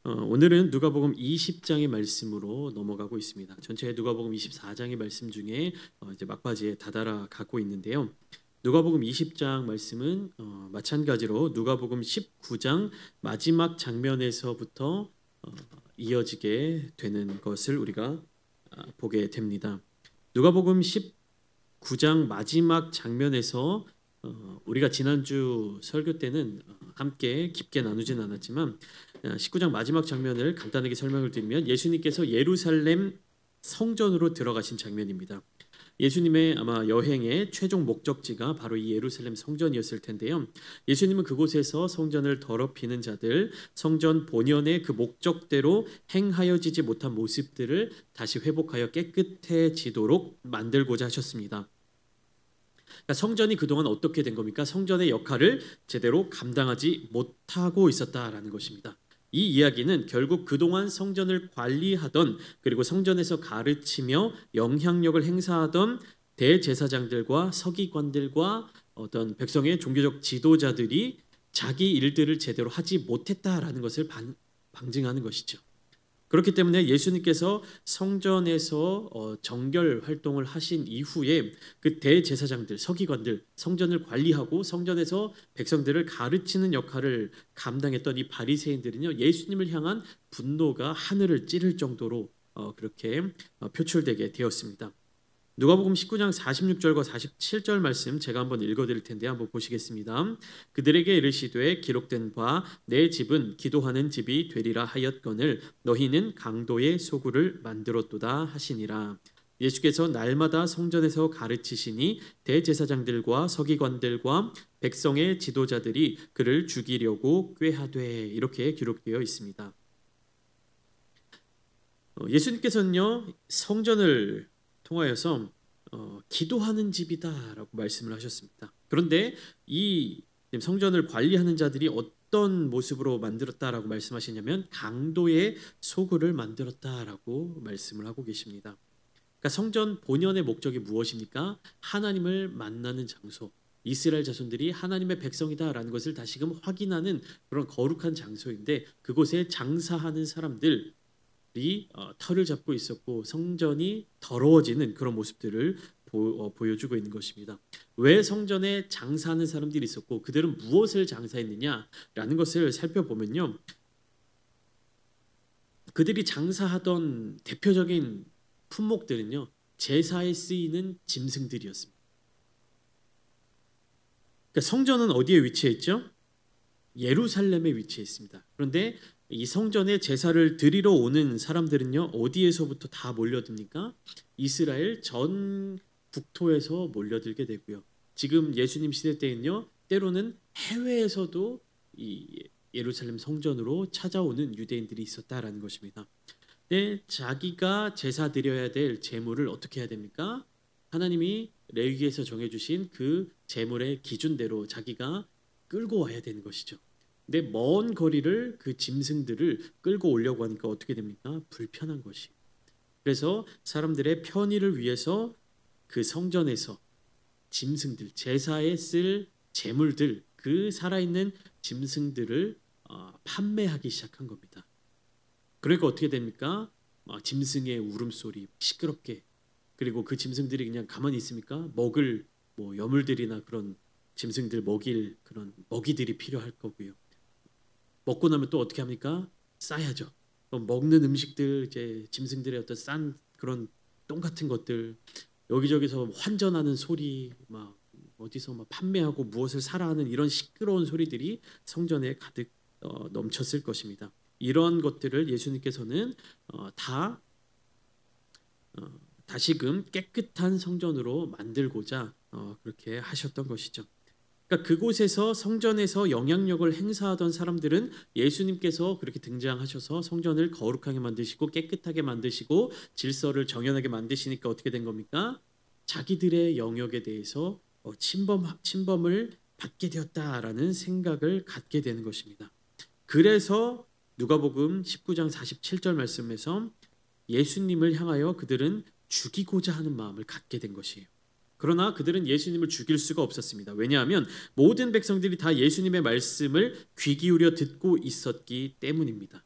오늘은 누가복음 20장의 말씀으로 넘어가고 있습니다. 전체 누가복음 24장의 말씀 중에 이제 막바지에 다다라 가고 있는데요. 누가복음 20장 말씀은 마찬가지로 누가복음 19장 마지막 장면에서부터 이어지게 되는 것을 우리가 보게 됩니다. 누가복음 19장 마지막 장면에서 우리가 지난주 설교 때는 함께 깊게 나누진 않았지만 19장 마지막 장면을 간단하게 설명을 드리면 예수님께서 예루살렘 성전으로 들어가신 장면입니다. 예수님의 아마 여행의 최종 목적지가 바로 이 예루살렘 성전이었을 텐데요. 예수님은 그곳에서 성전을 더럽히는 자들, 성전 본연의 그 목적대로 행하여지지 못한 모습들을 다시 회복하여 깨끗해지도록 만들고자 하셨습니다. 그러니까 성전이 그동안 어떻게 된 겁니까? 성전의 역할을 제대로 감당하지 못하고 있었다라는 것입니다. 이 이야기는 결국 그동안 성전을 관리하던 그리고 성전에서 가르치며 영향력을 행사하던 대제사장들과 서기관들과 어떤 백성의 종교적 지도자들이 자기 일들을 제대로 하지 못했다라는 것을 방증하는 것이죠. 그렇기 때문에 예수님께서 성전에서 정결 활동을 하신 이후에 그 대제사장들, 서기관들, 성전을 관리하고 성전에서 백성들을 가르치는 역할을 감당했던 이 바리새인들은요, 예수님을 향한 분노가 하늘을 찌를 정도로 그렇게 표출되게 되었습니다. 누가복음 19장 46절과 47절 말씀 제가 한번 읽어드릴 텐데 한번 보시겠습니다. 그들에게 이르시되 기록된 바 내 집은 기도하는 집이 되리라 하였거늘 너희는 강도의 소굴을 만들었도다 하시니라. 예수께서 날마다 성전에서 가르치시니 대제사장들과 서기관들과 백성의 지도자들이 그를 죽이려고 꾀하되 이렇게 기록되어 있습니다. 예수님께서는요 성전을 통하여서 기도하는 집이다라고 말씀을 하셨습니다. 그런데 이 성전을 관리하는 자들이 어떤 모습으로 만들었다라고 말씀하시냐면 강도의 소굴을 만들었다라고 말씀을 하고 계십니다. 그러니까 성전 본연의 목적이 무엇입니까? 하나님을 만나는 장소, 이스라엘 자손들이 하나님의 백성이다라는 것을 다시금 확인하는 그런 거룩한 장소인데 그곳에 장사하는 사람들 이 털을 잡고 있었고 성전이 더러워지는 그런 모습들을 보여주고 있는 것입니다. 왜 성전에 장사하는 사람들이 있었고 그들은 무엇을 장사했느냐라는 것을 살펴보면요. 그들이 장사하던 대표적인 품목들은요. 제사에 쓰이는 짐승들이었습니다. 그러니까 성전은 어디에 위치해 있죠? 예루살렘에 위치해 있습니다. 그런데 이 성전에 제사를 드리러 오는 사람들은요 어디에서부터 다 몰려듭니까? 이스라엘 전 국토에서 몰려들게 되고요. 지금 예수님 시대 때는요 때로는 해외에서도 이 예루살렘 성전으로 찾아오는 유대인들이 있었다라는 것입니다. 근데 자기가 제사 드려야 될 제물을 어떻게 해야 됩니까? 하나님이 레위기에서 정해주신 그 제물의 기준대로 자기가 끌고 와야 되는 것이죠. 근데 먼 거리를 그 짐승들을 끌고 오려고 하니까 어떻게 됩니까? 불편한 것이. 그래서 사람들의 편의를 위해서 그 성전에서 짐승들, 제사에 쓸 제물들, 그 살아있는 짐승들을 판매하기 시작한 겁니다. 그러니까 어떻게 됩니까? 짐승의 울음소리 시끄럽게 그리고 그 짐승들이 그냥 가만히 있습니까? 먹을 여물들이나 그런 짐승들 먹일 그런 먹이들이 필요할 거고요. 먹고 나면 또 어떻게 합니까? 싸야죠. 먹는 음식들 이제 짐승들의 어떤 싼 그런 똥 같은 것들 여기저기서 환전하는 소리 막 어디서 막 판매하고 무엇을 사라 하는 이런 시끄러운 소리들이 성전에 가득 넘쳤을 것입니다. 이런 것들을 예수님께서는 다시금 깨끗한 성전으로 만들고자 그렇게 하셨던 것이죠. 그러니까 그곳에서 성전에서 영향력을 행사하던 사람들은 예수님께서 그렇게 등장하셔서 성전을 거룩하게 만드시고 깨끗하게 만드시고 질서를 정연하게 만드시니까 어떻게 된 겁니까? 자기들의 영역에 대해서 침범을 받게 되었다라는 생각을 갖게 되는 것입니다. 그래서 누가복음 19장 47절 말씀에서 예수님을 향하여 그들은 죽이고자 하는 마음을 갖게 된 것이에요. 그러나 그들은 예수님을 죽일 수가 없었습니다. 왜냐하면 모든 백성들이 다 예수님의 말씀을 귀 기울여 듣고 있었기 때문입니다.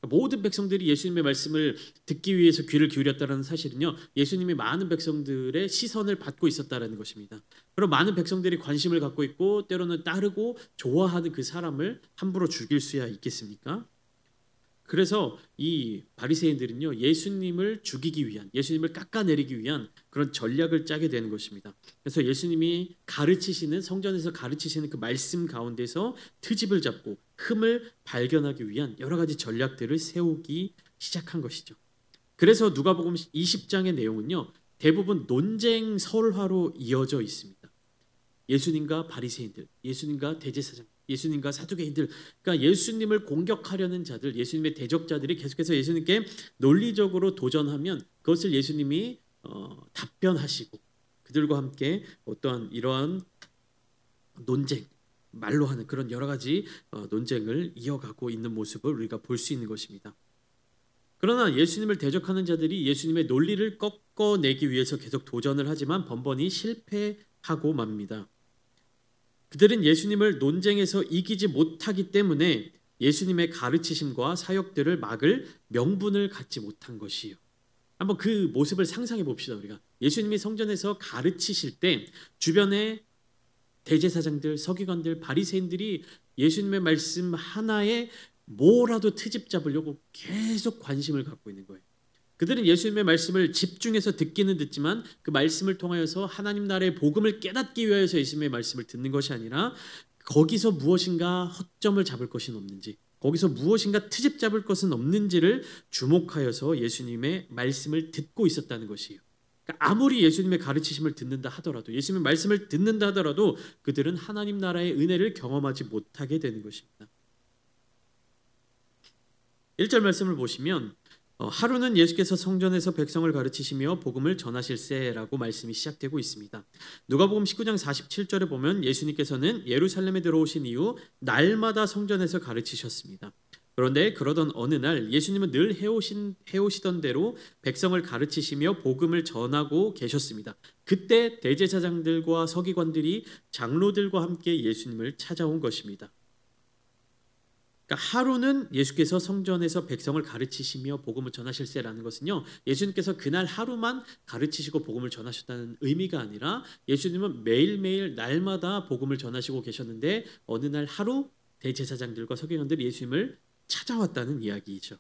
모든 백성들이 예수님의 말씀을 듣기 위해서 귀를 기울였다는 사실은요, 예수님이 많은 백성들의 시선을 받고 있었다라는 것입니다. 그럼 많은 백성들이 관심을 갖고 있고 때로는 따르고 좋아하는 그 사람을 함부로 죽일 수야 있겠습니까? 그래서 이 바리새인들은요, 예수님을 죽이기 위한, 예수님을 깎아내리기 위한 그런 전략을 짜게 되는 것입니다. 그래서 예수님이 가르치시는, 성전에서 가르치시는 그 말씀 가운데서 트집을 잡고 흠을 발견하기 위한 여러 가지 전략들을 세우기 시작한 것이죠. 그래서 누가복음 20장의 내용은요, 대부분 논쟁 설화로 이어져 있습니다. 예수님과 바리새인들, 예수님과 대제사장, 예수님과 사두개인들, 그러니까 예수님을 공격하려는 자들, 예수님의 대적자들이 계속해서 예수님께 논리적으로 도전하면 그것을 예수님이 답변하시고 그들과 함께 어떠한 이러한 논쟁, 말로 하는 그런 여러 가지 논쟁을 이어가고 있는 모습을 우리가 볼 수 있는 것입니다. 그러나 예수님을 대적하는 자들이 예수님의 논리를 꺾어내기 위해서 계속 도전을 하지만 번번이 실패하고 맙니다. 그들은 예수님을 논쟁에서 이기지 못하기 때문에 예수님의 가르치심과 사역들을 막을 명분을 갖지 못한 것이에요. 한번 그 모습을 상상해 봅시다. 우리가 예수님이 성전에서 가르치실 때 주변에 대제사장들, 서기관들, 바리새인들이 예수님의 말씀 하나에 뭐라도 트집 잡으려고 계속 관심을 갖고 있는 거예요. 그들은 예수님의 말씀을 집중해서 듣기는 듣지만 그 말씀을 통하여서 하나님 나라의 복음을 깨닫기 위해서 예수님의 말씀을 듣는 것이 아니라 거기서 무엇인가 허점을 잡을 것이 없는지, 거기서 무엇인가 트집 잡을 것은 없는지를 주목하여서 예수님의 말씀을 듣고 있었다는 것이에요. 그러니까 아무리 예수님의 가르치심을 듣는다 하더라도, 예수님의 말씀을 듣는다 하더라도 그들은 하나님 나라의 은혜를 경험하지 못하게 되는 것입니다. 1절 말씀을 보시면 하루는 예수께서 성전에서 백성을 가르치시며 복음을 전하실세라고 말씀이 시작되고 있습니다. 누가복음 19장 47절에 보면 예수님께서는 예루살렘에 들어오신 이후 날마다 성전에서 가르치셨습니다. 그런데 그러던 어느 날 예수님은 늘 해오시던 대로 백성을 가르치시며 복음을 전하고 계셨습니다. 그때 대제사장들과 서기관들이 장로들과 함께 예수님을 찾아온 것입니다. 그러니까 하루는 예수께서 성전에서 백성을 가르치시며 복음을 전하실세라는 것은요, 예수님께서 그날 하루만 가르치시고 복음을 전하셨다는 의미가 아니라 예수님은 매일매일 날마다 복음을 전하시고 계셨는데 어느 날 하루 대제사장들과 서기관들이 예수님을 찾아왔다는 이야기이죠.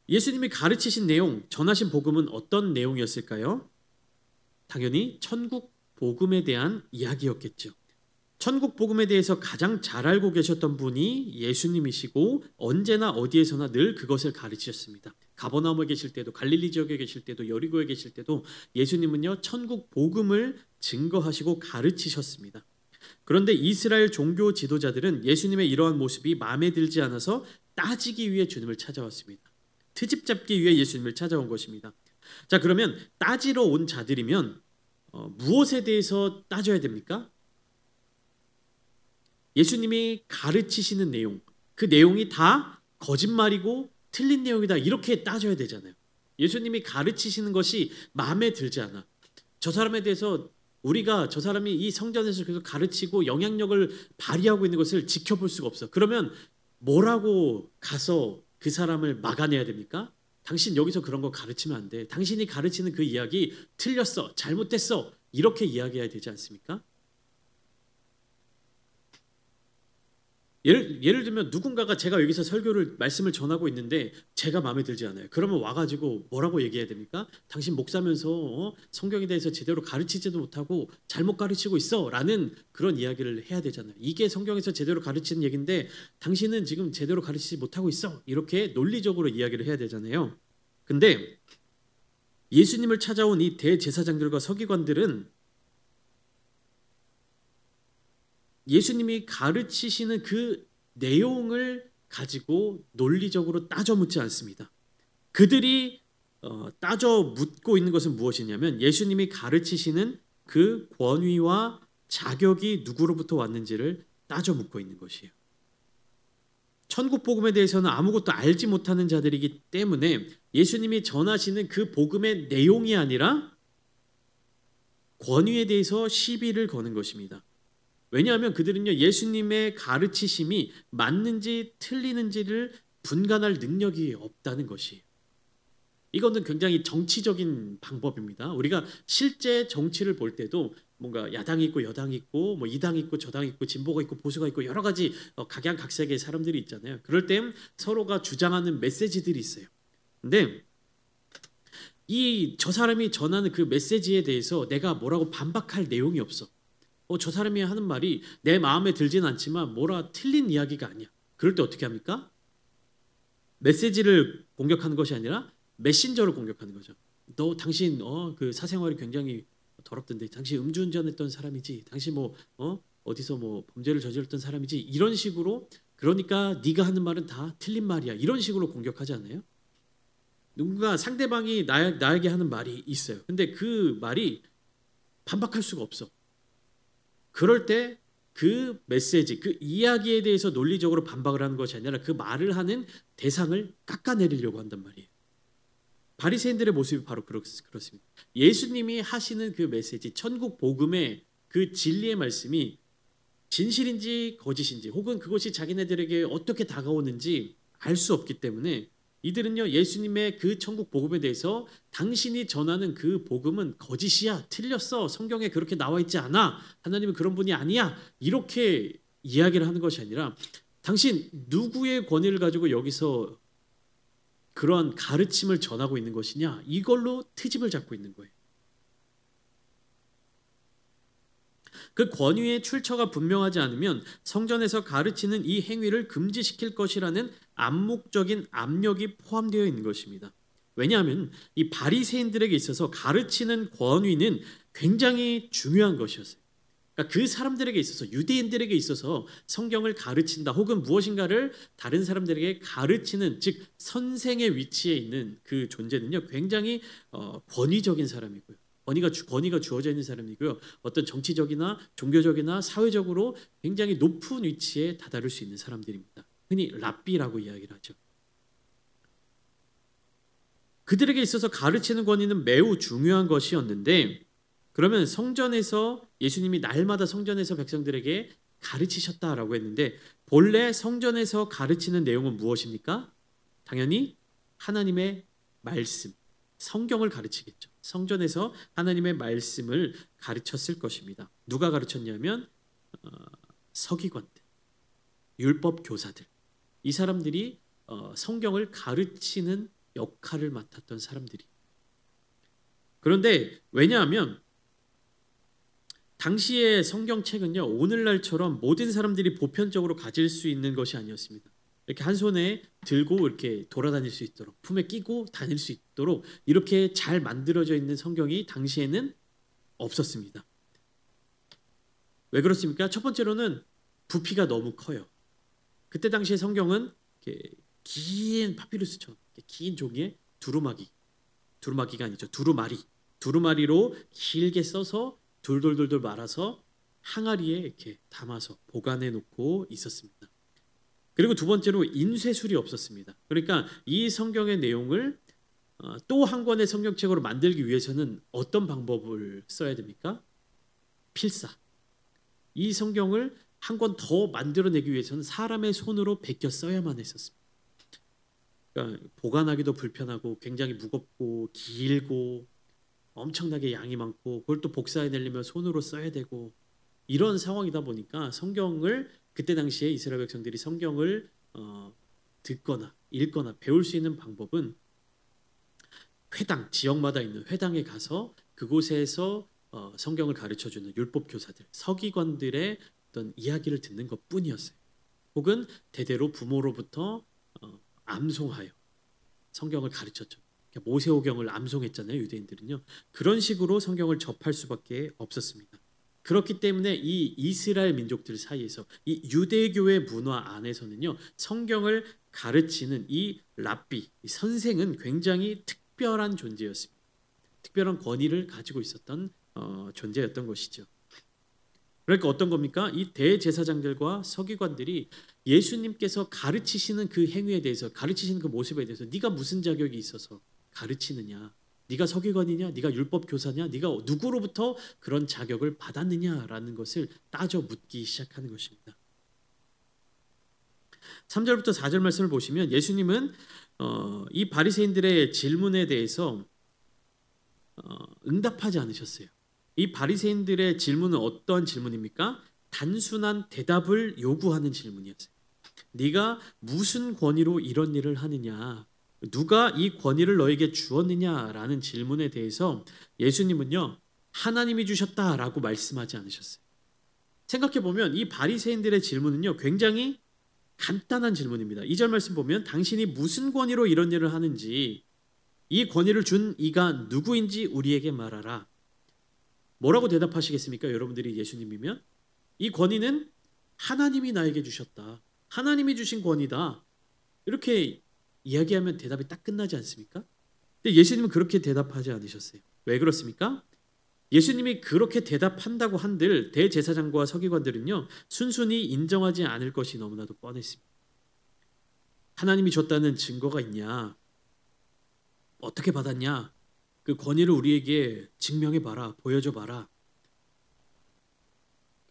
예수님이 가르치신 내용, 전하신 복음은 어떤 내용이었을까요? 당연히 천국 복음에 대한 이야기였겠죠. 천국 복음에 대해서 가장 잘 알고 계셨던 분이 예수님이시고 언제나 어디에서나 늘 그것을 가르치셨습니다. 가버나움에 계실 때도, 갈릴리 지역에 계실 때도, 여리고에 계실 때도 예수님은요, 천국 복음을 증거하시고 가르치셨습니다. 그런데 이스라엘 종교 지도자들은 예수님의 이러한 모습이 마음에 들지 않아서 따지기 위해 주님을 찾아왔습니다. 트집 잡기 위해 예수님을 찾아온 것입니다. 자, 그러면 따지러 온 자들이면 무엇에 대해서 따져야 됩니까? 예수님이 가르치시는 내용, 그 내용이 다 거짓말이고 틀린 내용이다 이렇게 따져야 되잖아요. 예수님이 가르치시는 것이 마음에 들지 않아. 저 사람에 대해서 우리가 저 사람이 이 성전에서 계속 가르치고 영향력을 발휘하고 있는 것을 지켜볼 수가 없어. 그러면 뭐라고 가서 그 사람을 막아내야 됩니까? 당신 여기서 그런 거 가르치면 안 돼. 당신이 가르치는 그 이야기 틀렸어. 잘못됐어. 이렇게 이야기해야 되지 않습니까? 예를 들면 누군가가 제가 여기서 말씀을 전하고 있는데 제가 마음에 들지 않아요. 그러면 와가지고 뭐라고 얘기해야 됩니까? 당신 목사면서 성경에 대해서 제대로 가르치지도 못하고 잘못 가르치고 있어 라는 그런 이야기를 해야 되잖아요. 이게 성경에서 제대로 가르치는 얘기인데 당신은 지금 제대로 가르치지 못하고 있어. 이렇게 논리적으로 이야기를 해야 되잖아요. 근데 예수님을 찾아온 이 대제사장들과 서기관들은 예수님이 가르치시는 그 내용을 가지고 논리적으로 따져 묻지 않습니다. 그들이 따져 묻고 있는 것은 무엇이냐면 예수님이 가르치시는 그 권위와 자격이 누구로부터 왔는지를 따져 묻고 있는 것이에요. 천국 복음에 대해서는 아무것도 알지 못하는 자들이기 때문에 예수님이 전하시는 그 복음의 내용이 아니라 권위에 대해서 시비를 거는 것입니다. 왜냐하면 그들은요 예수님의 가르치심이 맞는지 틀리는지를 분간할 능력이 없다는 것이에요. 이거는 굉장히 정치적인 방법입니다. 우리가 실제 정치를 볼 때도 뭔가 야당이 있고 여당이 있고 뭐 이당이 있고 저당이 있고 진보가 있고 보수가 있고 여러 가지 각양각색의 사람들이 있잖아요. 그럴 땐 서로가 주장하는 메시지들이 있어요. 근데 이 저 사람이 전하는 그 메시지에 대해서 내가 뭐라고 반박할 내용이 없어. 저 사람이 하는 말이 내 마음에 들진 않지만 뭐라 틀린 이야기가 아니야. 그럴 때 어떻게 합니까? 메시지를 공격하는 것이 아니라 메신저를 공격하는 거죠. 너 당신 그 사생활이 굉장히 더럽던데 당신 음주운전했던 사람이지. 당신 뭐 어디서 뭐 범죄를 저질렀던 사람이지. 이런 식으로 그러니까 네가 하는 말은 다 틀린 말이야. 이런 식으로 공격하지 않아요? 누군가 상대방이 나에게 하는 말이 있어요. 근데 그 말이 반박할 수가 없어. 그럴 때 그 메시지, 그 이야기에 대해서 논리적으로 반박을 하는 것이 아니라 그 말을 하는 대상을 깎아내리려고 한단 말이에요. 바리새인들의 모습이 바로 그렇습니다. 예수님이 하시는 그 메시지, 천국 복음의 그 진리의 말씀이 진실인지 거짓인지 혹은 그것이 자기네들에게 어떻게 다가오는지 알 수 없기 때문에 이들은요 예수님의 그 천국 복음에 대해서 당신이 전하는 그 복음은 거짓이야, 틀렸어, 성경에 그렇게 나와 있지 않아, 하나님은 그런 분이 아니야, 이렇게 이야기를 하는 것이 아니라 당신 누구의 권위를 가지고 여기서 그러한 가르침을 전하고 있는 것이냐, 이걸로 트집을 잡고 있는 거예요. 그 권위의 출처가 분명하지 않으면 성전에서 가르치는 이 행위를 금지시킬 것이라는 암묵적인 압력이 포함되어 있는 것입니다. 왜냐하면 이 바리새인들에게 있어서 가르치는 권위는 굉장히 중요한 것이었어요. 그러니까 그 사람들에게 있어서, 유대인들에게 있어서 성경을 가르친다 혹은 무엇인가를 다른 사람들에게 가르치는, 즉 선생의 위치에 있는 그 존재는요 굉장히 권위적인 사람이고요. 권위가 주어져 있는 사람이고요. 어떤 정치적이나 종교적이나 사회적으로 굉장히 높은 위치에 다다를 수 있는 사람들입니다. 흔히 랍비라고 이야기를 하죠. 그들에게 있어서 가르치는 권위는 매우 중요한 것이었는데, 그러면 성전에서 예수님이 날마다 성전에서 백성들에게 가르치셨다라고 했는데 본래 성전에서 가르치는 내용은 무엇입니까? 당연히 하나님의 말씀, 성경을 가르치겠죠. 성전에서 하나님의 말씀을 가르쳤을 것입니다. 누가 가르쳤냐면 서기관들, 율법 교사들, 이 사람들이 성경을 가르치는 역할을 맡았던 사람들이. 그런데 왜냐하면 당시의 성경책은요 오늘날처럼 모든 사람들이 보편적으로 가질 수 있는 것이 아니었습니다. 이렇게 한 손에 들고 이렇게 돌아다닐 수 있도록, 품에 끼고 다닐 수 있도록 이렇게 잘 만들어져 있는 성경이 당시에는 없었습니다. 왜 그렇습니까? 첫 번째로는 부피가 너무 커요. 그때 당시의 성경은 이렇게 긴 파피루스처럼 긴 종이에 두루마기가 아니죠, 두루마리로 길게 써서 돌돌돌돌 말아서 항아리에 이렇게 담아서 보관해 놓고 있었습니다. 그리고 두 번째로 인쇄술이 없었습니다. 그러니까 이 성경의 내용을 또 한 권의 성경책으로 만들기 위해서는 어떤 방법을 써야 됩니까? 필사. 이 성경을 한 권 더 만들어내기 위해서는 사람의 손으로 베껴 써야만 했었습니다. 그러니까 보관하기도 불편하고 굉장히 무겁고 길고 엄청나게 양이 많고 그걸 또 복사해내려면 손으로 써야 되고 이런 상황이다 보니까 성경을, 그때 당시에 이스라엘 백성들이 성경을 듣거나 읽거나 배울 수 있는 방법은 회당, 지역마다 있는 회당에 가서 그곳에서 성경을 가르쳐주는 율법 교사들, 서기관들의 어떤 이야기를 듣는 것뿐이었어요. 혹은 대대로 부모로부터 암송하여 성경을 가르쳤죠. 모세오경을 암송했잖아요, 유대인들은요. 그런 식으로 성경을 접할 수밖에 없었습니다. 그렇기 때문에 이 이스라엘 민족들 사이에서 이 유대교의 문화 안에서는요 성경을 가르치는 이 랍비, 이 선생은 굉장히 특별한 존재였습니다. 특별한 권위를 가지고 있었던 존재였던 것이죠. 그러니까 어떤 겁니까? 이 대제사장들과 서기관들이 예수님께서 가르치시는 그 행위에 대해서, 가르치시는 그 모습에 대해서 네가 무슨 자격이 있어서 가르치느냐, 네가 서기관이냐? 네가 율법 교사냐? 네가 누구로부터 그런 자격을 받았느냐라는 것을 따져 묻기 시작하는 것입니다. 3절부터 4절 말씀을 보시면 예수님은 이 바리새인들의 질문에 대해서 응답하지 않으셨어요. 이 바리새인들의 질문은 어떠한 질문입니까? 단순한 대답을 요구하는 질문이었어요. 네가 무슨 권위로 이런 일을 하느냐? 누가 이 권위를 너에게 주었느냐라는 질문에 대해서 예수님은요, 하나님이 주셨다라고 말씀하지 않으셨어요. 생각해 보면 이 바리새인들의 질문은요, 굉장히 간단한 질문입니다. 2절 말씀 보면 당신이 무슨 권위로 이런 일을 하는지, 이 권위를 준 이가 누구인지 우리에게 말하라. 뭐라고 대답하시겠습니까? 여러분들이 예수님이면 이 권위는 하나님이 나에게 주셨다. 하나님이 주신 권위다. 이렇게 이야기하면 대답이 딱 끝나지 않습니까? 근데 예수님은 그렇게 대답하지 않으셨어요. 왜 그렇습니까? 예수님이 그렇게 대답한다고 한들 대제사장과 서기관들은요, 순순히 인정하지 않을 것이 너무나도 뻔했습니다. 하나님이 줬다는 증거가 있냐? 어떻게 받았냐? 그 권위를 우리에게 증명해봐라, 보여줘봐라.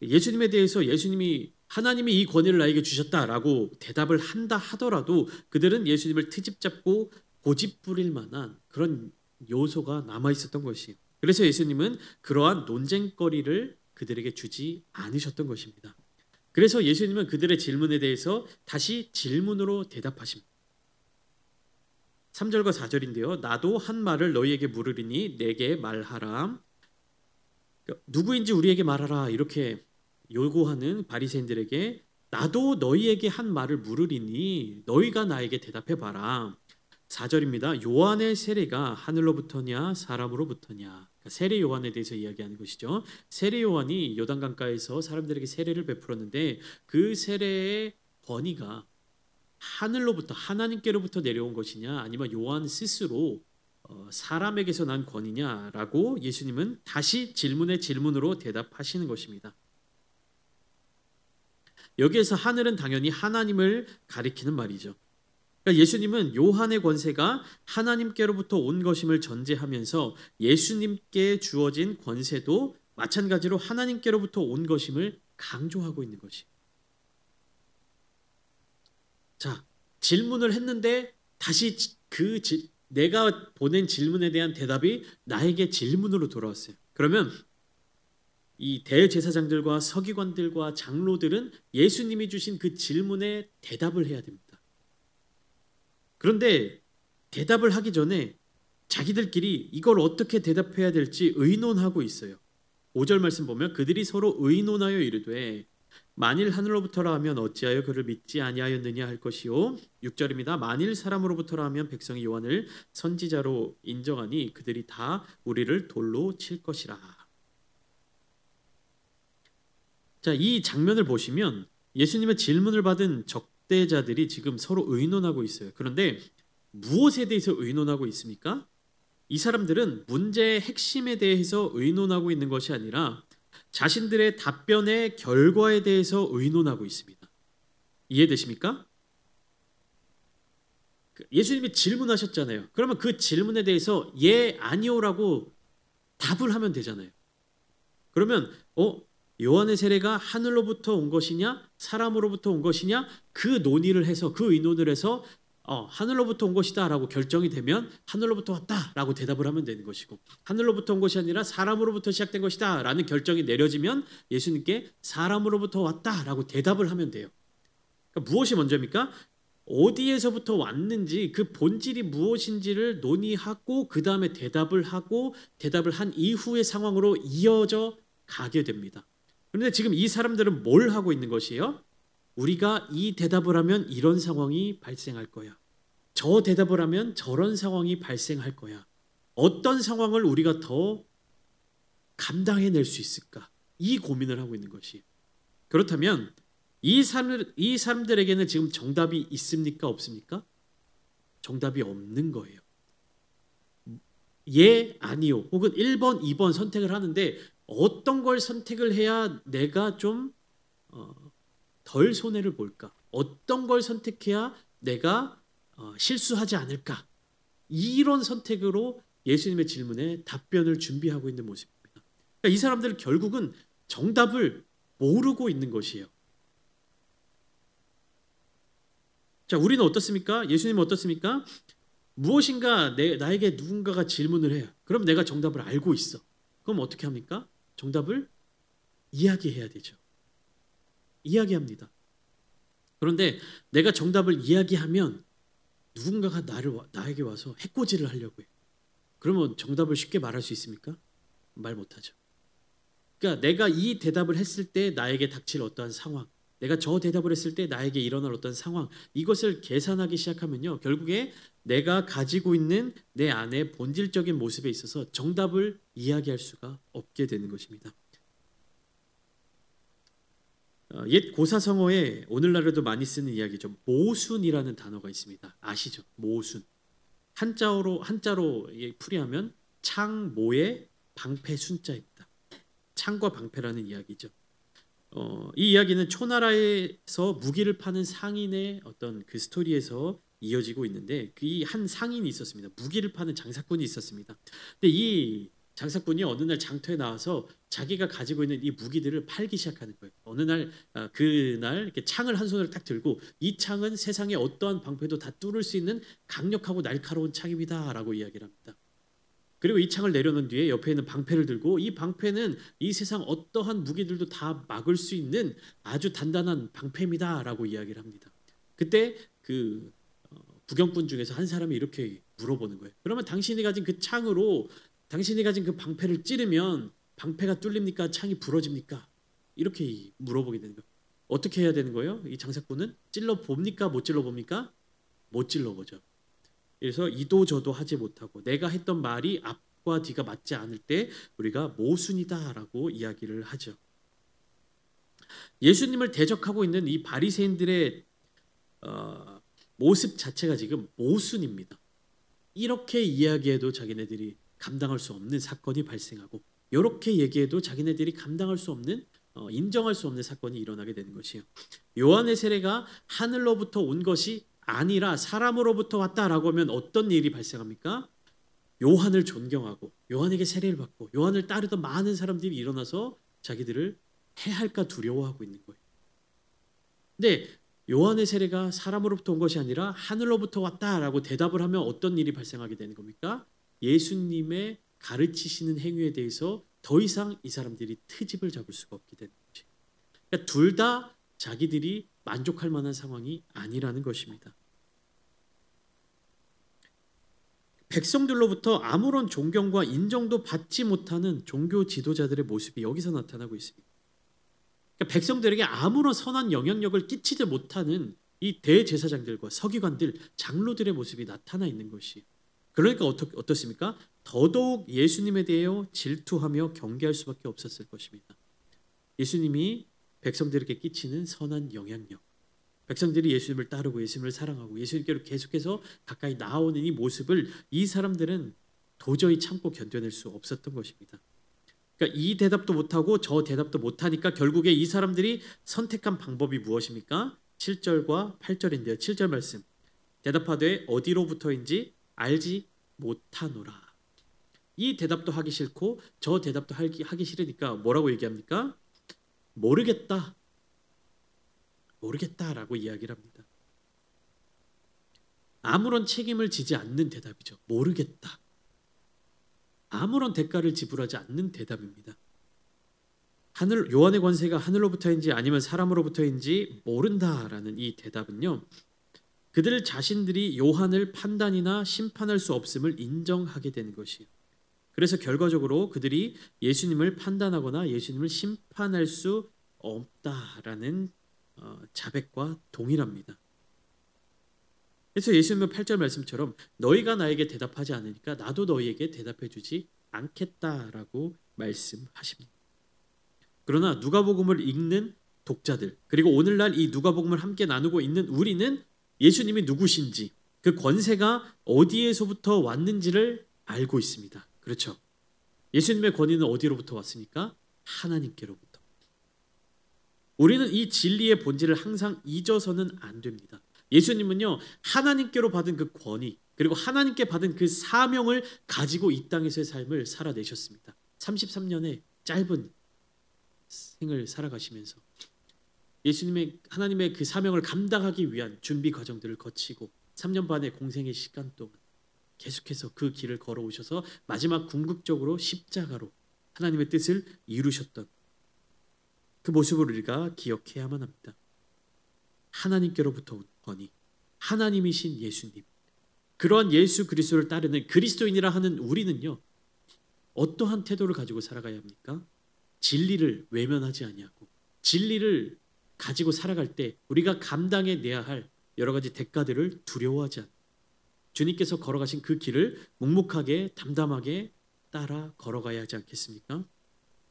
예수님에 대해서 예수님이 하나님이 이 권위를 나에게 주셨다라고 대답을 한다 하더라도 그들은 예수님을 트집 잡고 고집 부릴 만한 그런 요소가 남아 있었던 것이에요. 그래서 예수님은 그러한 논쟁거리를 그들에게 주지 않으셨던 것입니다. 그래서 예수님은 그들의 질문에 대해서 다시 질문으로 대답하십니다. 3절과 4절인데요. 나도 한 말을 너희에게 물으리니 내게 말하라. 누구인지 우리에게 말하라 이렇게 요구하는 바리새인들에게 나도 너희에게 한 말을 물으리니 너희가 나에게 대답해 봐라. 4절입니다. 요한의 세례가 하늘로부터냐 사람으로부터냐. 그러니까 세례 요한에 대해서 이야기하는 것이죠. 세례 요한이 요단강가에서 사람들에게 세례를 베풀었는데 그 세례의 권위가 하늘로부터 하나님께로부터 내려온 것이냐 아니면 요한 스스로 사람에게서 난 권위냐라고 예수님은 다시 질문의 질문으로 대답하시는 것입니다. 여기에서 하늘은 당연히 하나님을 가리키는 말이죠. 그러니까 예수님은 요한의 권세가 하나님께로부터 온 것임을 전제하면서 예수님께 주어진 권세도 마찬가지로 하나님께로부터 온 것임을 강조하고 있는 것이에요. 자, 질문을 했는데 다시 내가 보낸 질문에 대한 대답이 나에게 질문으로 돌아왔어요. 그러면 이 대제사장들과 서기관들과 장로들은 예수님이 주신 그 질문에 대답을 해야 됩니다. 그런데 대답을 하기 전에 자기들끼리 이걸 어떻게 대답해야 될지 의논하고 있어요. 5절 말씀 보면 그들이 서로 의논하여 이르되 만일 하늘로부터라 하면 어찌하여 그를 믿지 아니하였느냐 할 것이요. 6절입니다. 만일 사람으로부터라 하면 백성이 요한을 선지자로 인정하니 그들이 다 우리를 돌로 칠 것이라. 자, 이 장면을 보시면 예수님의 질문을 받은 적대자들이 지금 서로 의논하고 있어요. 그런데 무엇에 대해서 의논하고 있습니까? 이 사람들은 문제의 핵심에 대해서 의논하고 있는 것이 아니라 자신들의 답변의 결과에 대해서 의논하고 있습니다. 이해되십니까? 예수님이 질문하셨잖아요. 그러면 그 질문에 대해서 예, 아니오라고 답을 하면 되잖아요. 그러면 요한의 세례가 하늘로부터 온 것이냐 사람으로부터 온 것이냐 그 논의를 해서 그 의논을 해서 하늘로부터 온 것이다 라고 결정이 되면 하늘로부터 왔다 라고 대답을 하면 되는 것이고 하늘로부터 온 것이 아니라 사람으로부터 시작된 것이다 라는 결정이 내려지면 예수님께 사람으로부터 왔다 라고 대답을 하면 돼요. 그러니까 무엇이 먼저입니까? 어디에서부터 왔는지 그 본질이 무엇인지를 논의하고 그 다음에 대답을 하고 대답을 한 이후의 상황으로 이어져 가게 됩니다. 그런데 지금 이 사람들은 뭘 하고 있는 것이에요? 우리가 이 대답을 하면 이런 상황이 발생할 거야. 저 대답을 하면 저런 상황이 발생할 거야. 어떤 상황을 우리가 더 감당해낼 수 있을까? 이 고민을 하고 있는 것이에요. 그렇다면 이 사람들에게는 지금 정답이 있습니까? 없습니까? 정답이 없는 거예요. 예, 아니요. 혹은 1번, 2번 선택을 하는데 어떤 걸 선택을 해야 내가 좀 덜 손해를 볼까? 어떤 걸 선택해야 내가 실수하지 않을까? 이런 선택으로 예수님의 질문에 답변을 준비하고 있는 모습입니다. 그러니까 이 사람들은 결국은 정답을 모르고 있는 것이에요. 자, 우리는 어떻습니까? 예수님은 어떻습니까? 무엇인가 나에게 누군가가 질문을 해요. 그럼 내가 정답을 알고 있어. 그럼 어떻게 합니까? 정답을 이야기해야 되죠. 이야기합니다. 그런데 내가 정답을 이야기하면 누군가가 나에게 와서 해코지를 하려고 해요. 그러면 정답을 쉽게 말할 수 있습니까? 말 못하죠. 그러니까 내가 이 대답을 했을 때 나에게 닥칠 어떠한 상황, 내가 저 대답을 했을 때 나에게 일어날 어떤 상황, 이것을 계산하기 시작하면요, 결국에 내가 가지고 있는 내 안의 본질적인 모습에 있어서 정답을 이야기할 수가 없게 되는 것입니다. 옛 고사성어에 오늘날에도 많이 쓰는 이야기죠. 모순이라는 단어가 있습니다. 아시죠? 모순. 한자로 풀이하면 창모의 방패 순자입니다. 창과 방패라는 이야기죠. 이 이야기는 초나라에서 무기를 파는 상인의 어떤 그 스토리에서 이어지고 있는데, 그 한 상인이 있었습니다. 무기를 파는 장사꾼이 있었습니다. 근데 이 장사꾼이 어느 날 장터에 나와서 자기가 가지고 있는 이 무기들을 팔기 시작하는 거예요. 어느 날 그날 이렇게 창을 한 손으로 딱 들고, 이 창은 세상의 어떠한 방패도 다 뚫을 수 있는 강력하고 날카로운 창입니다라고 이야기를 합니다. 그리고 이 창을 내려놓은 뒤에 옆에 있는 방패를 들고, 이 방패는 이 세상 어떠한 무기들도 다 막을 수 있는 아주 단단한 방패입니다라고 이야기를 합니다. 그때 그 구경꾼 중에서 한 사람이 이렇게 물어보는 거예요. 그러면 당신이 가진 그 창으로 당신이 가진 그 방패를 찌르면 방패가 뚫립니까? 창이 부러집니까? 이렇게 물어보게 되는 거예요. 어떻게 해야 되는 거예요? 이 장사꾼은 찔러 봅니까? 못 찔러 봅니까? 못 찔러 보죠. 그래서 이도저도 하지 못하고 내가 했던 말이 앞과 뒤가 맞지 않을 때 우리가 모순이다라고 이야기를 하죠. 예수님을 대적하고 있는 이 바리새인들의 모습 자체가 지금 모순입니다. 이렇게 이야기해도 자기네들이 감당할 수 없는 사건이 발생하고, 이렇게 얘기해도 자기네들이 감당할 수 없는, 인정할 수 없는 사건이 일어나게 되는 것이에요. 요한의 세례가 하늘로부터 온 것이 아니라 사람으로부터 왔다라고 하면 어떤 일이 발생합니까? 요한을 존경하고 요한에게 세례를 받고 요한을 따르던 많은 사람들이 일어나서 자기들을 해할까 두려워하고 있는 거예요. 근데 요한의 세례가 사람으로부터 온 것이 아니라 하늘로부터 왔다라고 대답을 하면 어떤 일이 발생하게 되는 겁니까? 예수님의 가르치시는 행위에 대해서 더 이상 이 사람들이 트집을 잡을 수가 없게 되는 거죠. 그러니까 둘 다 자기들이 만족할 만한 상황이 아니라는 것입니다. 백성들로부터 아무런 존경과 인정도 받지 못하는 종교 지도자들의 모습이 여기서 나타나고 있습니다. 그러니까 백성들에게 아무런 선한 영향력을 끼치지 못하는 이 대제사장들과 서기관들, 장로들의 모습이 나타나 있는 것이, 그러니까 어떻습니까? 더더욱 예수님에 대하여 질투하며 경계할 수밖에 없었을 것입니다. 예수님이 백성들에게 끼치는 선한 영향력, 백성들이 예수님을 따르고 예수님을 사랑하고 예수님께로 계속해서 가까이 나아오는 이 모습을 이 사람들은 도저히 참고 견뎌낼 수 없었던 것입니다. 그러니까 이 대답도 못하고 저 대답도 못하니까 결국에 이 사람들이 선택한 방법이 무엇입니까? 7절과 8절인데요. 7절 말씀. 대답하되 어디로부터인지 알지 못하노라. 이 대답도 하기 싫고 저 대답도 하기 싫으니까 뭐라고 얘기합니까? 모르겠다라고 이야기를 합니다. 아무런 책임을 지지 않는 대답이죠. 모르겠다. 아무런 대가를 지불하지 않는 대답입니다. 요한의 권세가 하늘로부터인지 아니면 사람으로부터인지 모른다라는 이 대답은요, 그들 자신들이 요한을 판단이나 심판할 수 없음을 인정하게 되는 것이에요. 그래서 결과적으로 그들이 예수님을 판단하거나 예수님을 심판할 수 없다라는 자백과 동일합니다. 그래서 예수님은 8절 말씀처럼 너희가 나에게 대답하지 않으니까 나도 너희에게 대답해 주지 않겠다라고 말씀하십니다. 그러나 누가복음을 읽는 독자들, 그리고 오늘날 이 누가복음을 함께 나누고 있는 우리는 예수님이 누구신지, 그 권세가 어디에서부터 왔는지를 알고 있습니다. 그렇죠? 예수님의 권위는 어디로부터 왔습니까? 하나님께로부터. 우리는 이 진리의 본질을 항상 잊어서는 안 됩니다. 예수님은요, 하나님께로 받은 그 권위, 그리고 하나님께 받은 그 사명을 가지고 이 땅에서의 삶을 살아내셨습니다. 33년의 짧은 생을 살아가시면서 예수님의 하나님의 그 사명을 감당하기 위한 준비 과정들을 거치고 3년 반의 공생의 시간 동안 계속해서 그 길을 걸어오셔서 마지막 궁극적으로 십자가로 하나님의 뜻을 이루셨던 그 모습을 우리가 기억해야만 합니다. 하나님께로부터 온 권위, 하나님이신 예수님, 그러한 예수 그리스도를 따르는 그리스도인이라 하는 우리는요, 어떠한 태도를 가지고 살아가야 합니까? 진리를 외면하지 아니하고 진리를 가지고 살아갈 때 우리가 감당해내야 할 여러 가지 대가들을 두려워하지 않고 주님께서 걸어가신 그 길을 묵묵하게 담담하게 따라 걸어가야 하지 않겠습니까?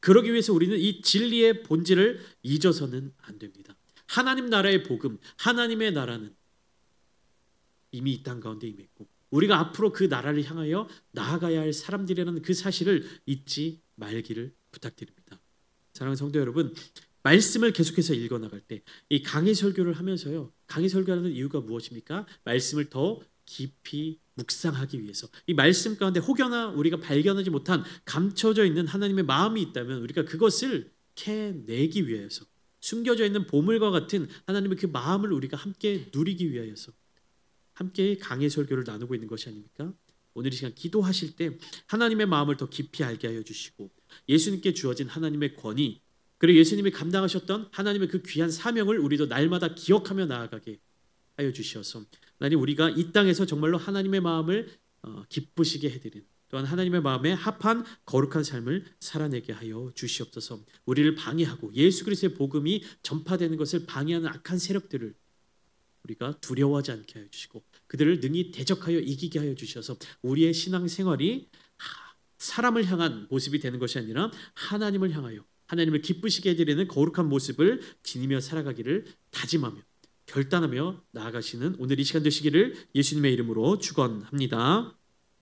그러기 위해서 우리는 이 진리의 본질을 잊어서는 안 됩니다. 하나님 나라의 복음, 하나님의 나라는 이미 이 땅 가운데 임했고 우리가 앞으로 그 나라를 향하여 나아가야 할 사람들이라는 그 사실을 잊지 말기를 부탁드립니다. 사랑하는 성도 여러분, 말씀을 계속해서 읽어나갈 때 이 강해 설교를 하면서요, 강해 설교하는 이유가 무엇입니까? 말씀을 더 깊이 묵상하기 위해서, 이 말씀 가운데 혹여나 우리가 발견하지 못한 감춰져 있는 하나님의 마음이 있다면 우리가 그것을 캐내기 위해서, 숨겨져 있는 보물과 같은 하나님의 그 마음을 우리가 함께 누리기 위하여서 함께 강해 설교를 나누고 있는 것이 아닙니까? 오늘 이 시간 기도하실 때 하나님의 마음을 더 깊이 알게 하여 주시고 예수님께 주어진 하나님의 권위, 그리고 예수님이 감당하셨던 하나님의 그 귀한 사명을 우리도 날마다 기억하며 나아가게 하여 주시어서 하나님, 우리가 이 땅에서 정말로 하나님의 마음을 기쁘시게 해드리는, 또한 하나님의 마음에 합한 거룩한 삶을 살아내게 하여 주시옵소서. 우리를 방해하고 예수 그리스도의 복음이 전파되는 것을 방해하는 악한 세력들을 우리가 두려워하지 않게 하여 주시고 그들을 능히 대적하여 이기게 하여 주셔서 우리의 신앙생활이 사람을 향한 모습이 되는 것이 아니라 하나님을 향하여 하나님을 기쁘시게 해드리는 거룩한 모습을 지니며 살아가기를 다짐하며 결단하며 나아가시는 오늘 이 시간 되시기를 예수님의 이름으로 축원합니다.